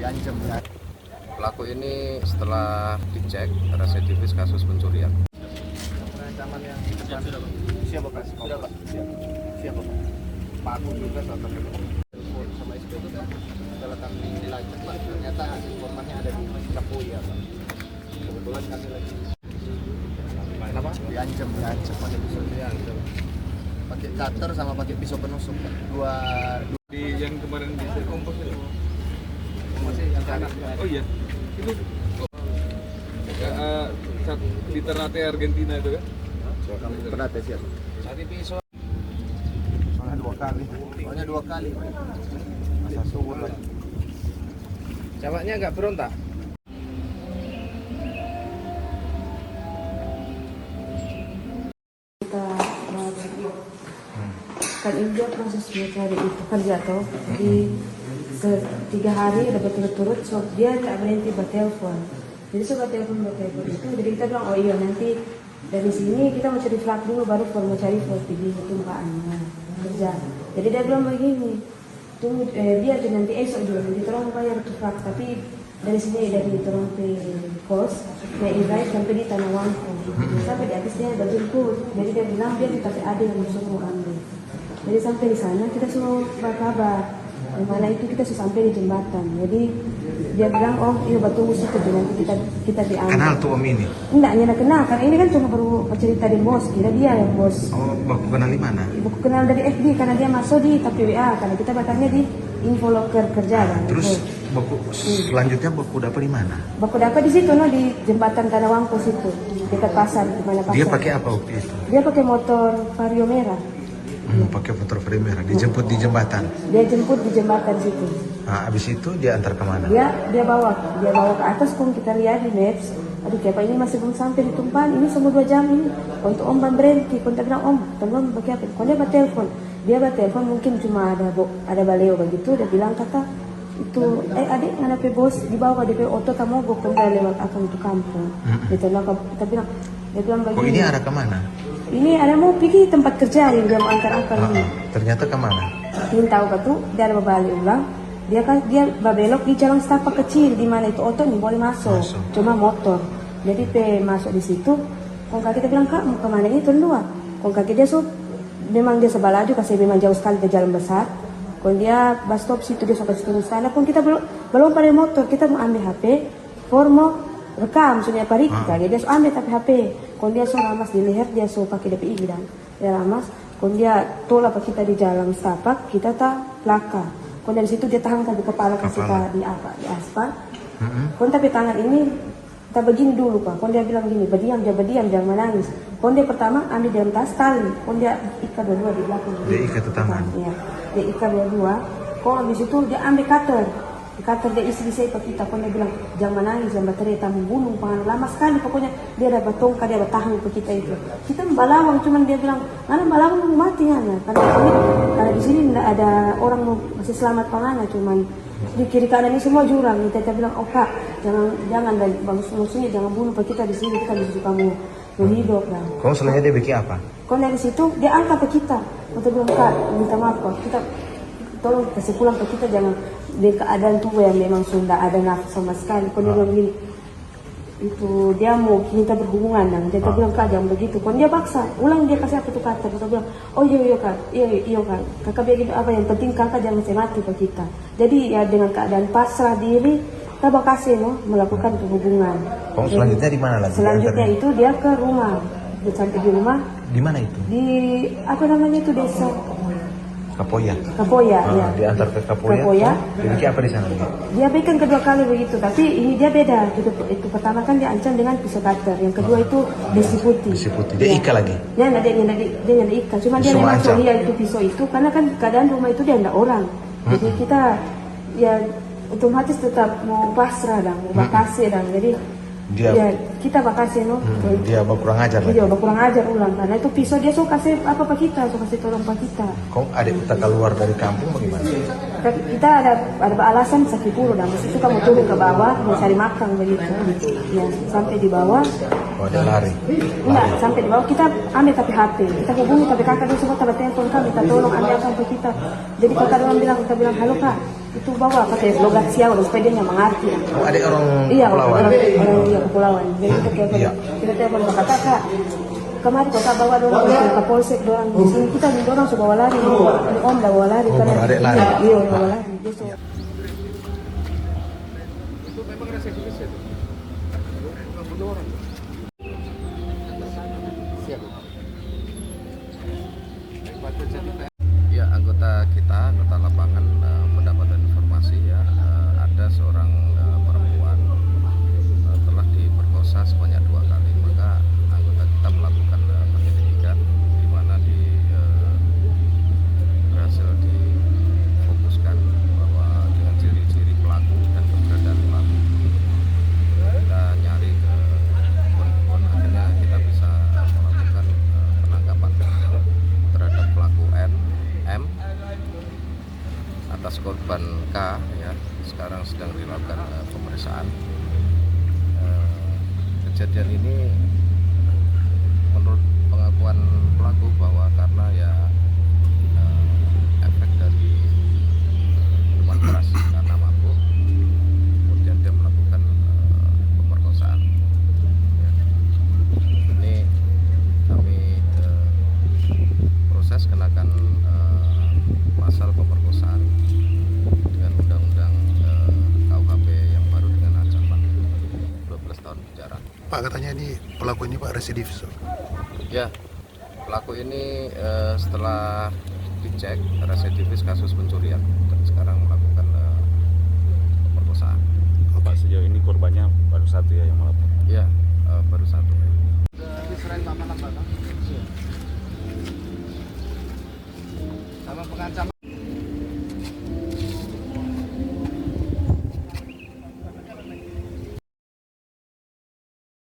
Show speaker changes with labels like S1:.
S1: diancam ya.
S2: Pelaku ini setelah dicek residivis kasus pencurian.
S1: Ancaman yang di depan siapa Pak? Sudah Pak. Siapa Pak? Pak Agung juga atau telepon sama istri itu kan setelah kami dilacak Pak, ternyata informannya ada di Kapoya Pak. Kebetulan kami lagi kenapa? Diancam pakai pisau diancam. Pakai cutter sama pakai pisau penusuk Pak. Dua
S3: Di yang kemarin di kompos itu
S1: masih yang kanan.
S3: oh iya itu saat di Ternate Argentina itu kan
S1: Pernah tes ya?
S2: Cari pisau.
S1: Soalnya dua kali. Masa subur lagi.
S2: Ceweknya nggak berontak?
S4: Kita kan ini dia prosesnya cari itu kerja tuh jadi 3 hari udah berturut-turut so dia nggak berhenti bertelepon jadi suka telepon itu jadi kita bilang oh iya nanti dari sini kita mau cari flag dulu baru mau cari flag di tumpahannya kerja jadi dia bilang begini tunggu biar nanti esok juga nanti tolong bayar tuh flag tapi dari sini dari tolong ke kos dia invite sampai di Tanah Wangko sampai di atas dia ada jemput jadi dia bilang dia dikasih adik yang suruh ambil jadi sampai di sana kita suruh berkabar di mana itu kita sudah sampai di jembatan jadi dia bilang oh iya batu situ nanti kita diambil
S5: kenal tuh om ini?
S4: enggak nyana kenal karena ini kan cuma baru cerita di bos kira dia yang bos
S5: Oh baku kenal di mana?
S4: baku kenal dari FB karena dia masuk di TPWA karena kita batangnya di info loker kerja kan
S5: Terus baku selanjutnya baku dapat di mana?
S4: baku dapat di situ no di jembatan Tanah Wangko situ dekat pasar di mana pasar
S5: Dia pakai apa waktu itu?
S4: dia pakai motor Vario merah
S5: Pakai motor frame merah. Dijemput di jembatan.
S4: dia jemput di jembatan situ
S5: Nah, abis itu dia antar kemana?
S4: dia bawa ke atas pun kita lihat di maps aduh kayak ini masih belum sampai di tumpahan ini semua 2 jam ini untuk om berhenti kontak bilang om tolong pakai apa kalau dia bertelepon mungkin cuma ada baleo begitu dia bilang kata itu adik ada bos di bawah DP oto kamu gue kontak lewat akan itu kampung kita bilang dia bilang begini
S5: Oh ini arah kemana?
S4: ini ada mau pergi tempat kerja yang dia mau angkat ini
S5: Ternyata kemana?
S4: ingin tahu kan tuh dia ada balik ulang dia belok di jalan setapak kecil di mana itu oto nih boleh masuk cuma motor jadi masuk di situ kong kaki kita bilang kak mau kemana ini luar kong kaki dia memang dia sebelah aja kasih memang jauh sekali ke jalan besar kong dia bus stop situ dia suka turun sana pun kita belum pada motor kita mau ambil HP mau rekam sudah apa kita dia ambil tapi HP kong dia ramas di leher dia pakai DPI bilang dia ramas kong dia tolak kita di jalan setapak kita tak belakang kong dari situ dia tahankan di kepala kita di aspal kong tapi tangan ini kita begini dulu pak kong dia bilang gini berdiam jangan menangis kong dia pertama ambil dalam tas tali kong dia ikat dua di belakang
S5: Dia ikat ke tangan?
S4: Iya dia ikat dua kong habis itu dia ambil cutter dia isi saya ke kita kong dia bilang jangan menangis jangan berteriak membunuh pangan lama sekali pokoknya dia ada batongka dia bertahan ke kita itu kita balawang cuman dia bilang mana balawang mau mati ya karena di sini tidak ada orang masih selamat pangan cuman di kiri kanan ini semua jurang kita bilang oh kak jangan dan maksudnya jangan bunuh kita di sini kita bisa kamu hidup dan
S5: Kamu selanjutnya dia bikin apa?
S4: kok dari situ dia angkat ke kita kita bilang kak minta maaf kok kita tolong kasih pulang ke kita jangan di keadaan tuh yang memang sudah ada nafsu sama sekali kok dia bilang gini itu dia mau kita berhubungan dan kita bilang kak jangan begitu kok dia paksa ulang dia kasih apa tuh kata kita bilang oh iya kak iya kak kakak bilang gitu apa yang penting kakak jangan mati ke kita jadi ya dengan keadaan pasrah diri kita bakasih melakukan hubungan
S5: Kamu selanjutnya di mana lagi?
S4: selanjutnya itu dia ke rumah dia sampai di rumah
S5: Di mana itu?
S4: di apa namanya itu desa
S5: Kapoya.
S4: ya.
S5: Diantar ke Kapoya.
S4: Kapoya.
S5: Dia bikin apa di sana?
S4: Dia berikan kedua kali begitu, tapi ini dia beda. Itu pertama kan dia ancam dengan pisau cutter, yang kedua itu besi putih.
S5: Besi putih. Dia ikat lagi.
S4: Dia nggak ikat, cuma dia memang lihat itu pisau itu karena kan keadaan rumah itu dia ada orang. Jadi kita ya otomatis tetap mau pasrah dan mau bakasi dan jadi ya kita bakasi
S5: dia kurang ajar lagi.
S4: Dia kurang ajar ulang karena itu pisau dia suka kasih apa pak kita, suka kasih tolong pak kita.
S5: Kau adik kita keluar dari kampung bagaimana?
S4: Kita ada alasan sakit perut dan mesti suka mau turun ke bawah mau cari makan begitu. Ya sampai di bawah.
S5: Oh dia lari.
S4: Enggak sampai di bawah kita ambil tapi HP. Kita hubungi tapi kakak dia semua tak telepon kami, kita tolong ambil apa kita. Jadi kakak bilang kita bilang halo kak. itu bawa pakai logat Siau supaya dia nggak mengerti.
S5: Oh, ada orang
S4: Iya,
S5: Kepulauan.
S4: orang iya kepulauan. Jadi kita telepon,
S5: Iya.
S4: kita telepon kak, kemarin kota bawa dorang ke polsek dorang di sini kita di dorang sudah bawa lari, ini om dah bawa lari
S5: Oh,
S4: karena
S5: baru adek lari.
S4: iya bawa lari. Dia suruh-
S3: Itu memang residivis ya? Bukan bunuh orang.
S1: Siap.
S2: Ya, anggota lapangan mendapatkan informasi ya ada seorang perempuan telah diperkosa sebanyak 2 kali. Maka anggota kita melakukan penyelidikan di mana berhasil difokuskan bahwa dengan ciri-ciri pelaku dan keberadaan pelaku kita nyari ke kebun-kebun, akhirnya kita bisa melakukan penangkapan terhadap pelaku M atas korban K ya, sekarang sedang dilakukan pemeriksaan. Kejadian ini menurut pengakuan pelaku bahwa karena ya efek dari minuman keras karena mabuk, kemudian dia melakukan pemerkosaan ya. Ini kami proses kenakan pasal pemerkosaan dengan undang-undang KUHP yang baru dengan ancaman 12 tahun penjara.
S6: Pak, katanya ini pelaku ini Pak residivis.
S2: Ya, pelaku ini setelah dicek residivis kasus pencurian.